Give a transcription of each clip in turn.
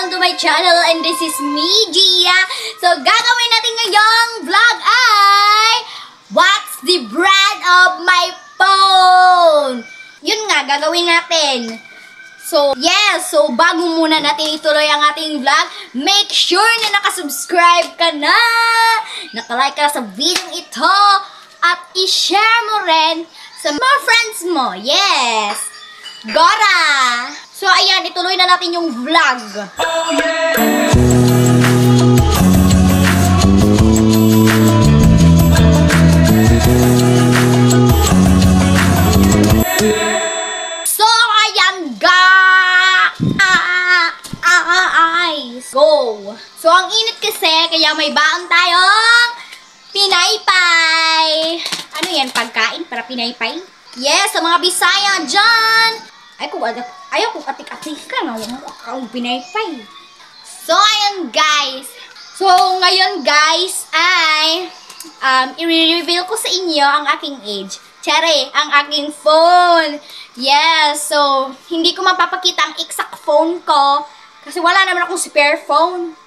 Welcome to my channel and this is me, Gia. So, gagawin natin ngayong vlog ay what's the brand of my phone? Yun nga, gagawin natin. So, yes. So, bago muna natin ituloy ang ating vlog, make sure na nakasubscribe ka na, nakalike ka sa video ito, at i-share mo rin sa mga friends mo. Yes! Gora! So, ayan, ituloy na natin yung vlog. Oh, yeah! So, ayan, guys! Go! So, ang init kasi, kaya may baon tayong pinaypay. Ano yan? Pagkain para pinaypay? Yes, sa mga Bisaya dyan. Ayaw kong atik-atik ka na. Huwag pinaypay. So, ayan guys. So, ngayon guys ay i-reveal ko sa inyo ang aking age. Tsare, ang aking phone. Yes, so, hindi ko mapapakita ang exact phone ko. Kasi wala naman akong spare phone.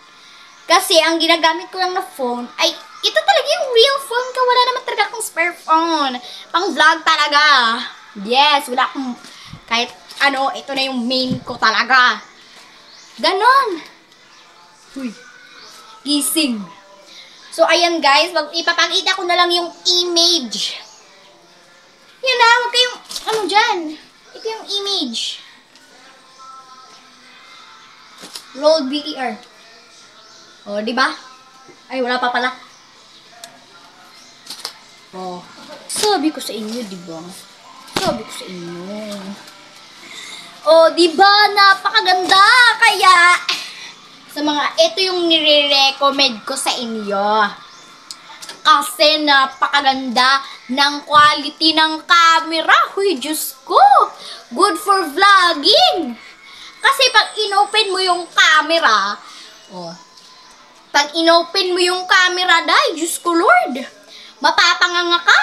Kasi ang ginagamit ko lang na phone ay ito talaga yung real phone ko. Wala naman talaga akong spare phone. Pang vlog talaga. Yes, wala akong kahit ano, ito na yung main ko talaga. Ganon. Uy. Gising. So, ayan guys. Ipapakita ko na lang yung image. Yan na. Huwag kayong, ano dyan. Ito yung image. Roll BER. O, diba? Ay, wala pa pala. Oh. Sabi ko sa inyo, diba? Sabi ko sa inyo. Oh, diba? Napakaganda. Kaya, sa mga, ito yung nire-recommend ko sa inyo. Kasi napakaganda ng quality ng camera. Huy, Diyos ko. Good for vlogging. Kasi pag inopen mo yung camera, oh, pag inopen mo yung camera, dahil, Diyos ko, Lord, mapapanganga ka.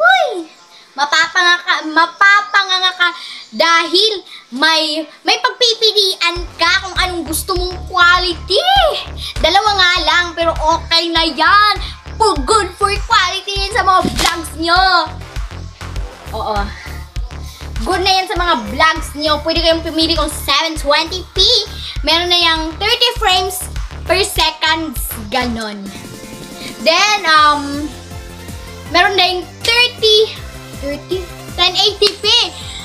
Uy, mapapanganga ka dahil may pagpipilian ka kung anong gusto mong quality. Dalawa nga lang, pero okay na yan. Good for quality yan sa mga vlogs nyo. Oo. Good na yan sa mga vlogs nyo. Pwede kayong pumili kung 720p. Meron na yung 30 frames per second. Ganon. Then, meron na yung 1080p.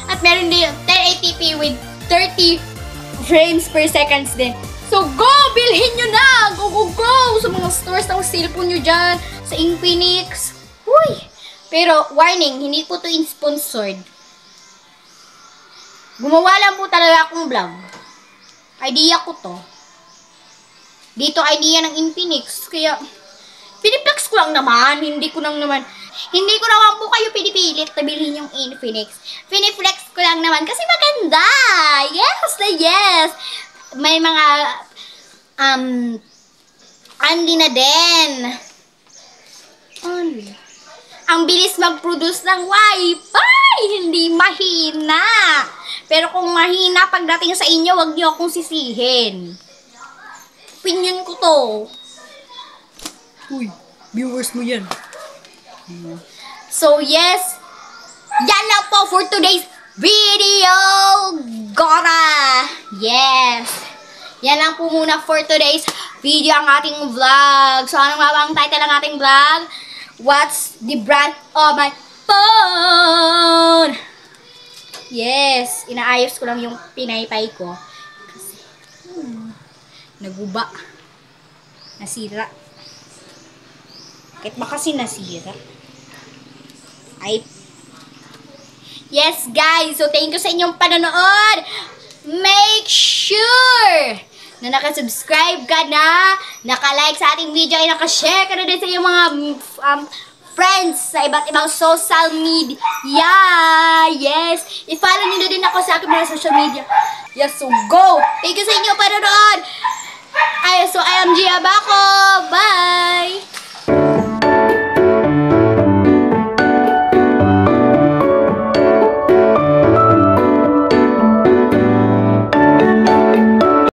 At meron din yung 1080p with 30 frames per seconds din. So, go! Bilhin nyo na! Go, go, go! Sa mga stores ng cellphone nyo dyan. Sa Infinix. Uy! Pero, warning, hindi po to sponsored. Gumawa lang po talaga akong vlog. Idea ko to. Dito idea ng Infinix. Kaya, piniplex ko lang naman. Hindi ko naman po kayo pinipilit na bilhin yung Infinix. Piniplex ko lang naman kasi maganda. Yes na yes. May mga, only na din. Only. Ang bilis mag-produce ng Wi-Fi. Hindi mahina. Pero kung mahina pagdating sa inyo, wag niyo akong sisihin. Opinion ko to. Uy, viewers mo yan. So, yes. Yan lang po for today's video. Gora! Yes. Yan lang po muna for today's video ang ating vlog. So, ano nga ba ang title ng ating vlog? What's the brand of my phone? Yes. Inaayos ko lang yung pinaypay ko. Kasi, naguba. Nasira. Bakit ba kasi nasira? Ay. Yes, guys. So, thank you sa inyong panonood. Make sure na nakasubscribe ka na, nakalike sa ating video, ay nakashare ka na din sa iyong mga friends sa iba't ibang social media. Yes. I-follow nyo na din ako sa aking mga social media. Yes, so go. Thank you sa inyong panonood. So, I am Gia Bako. Bye.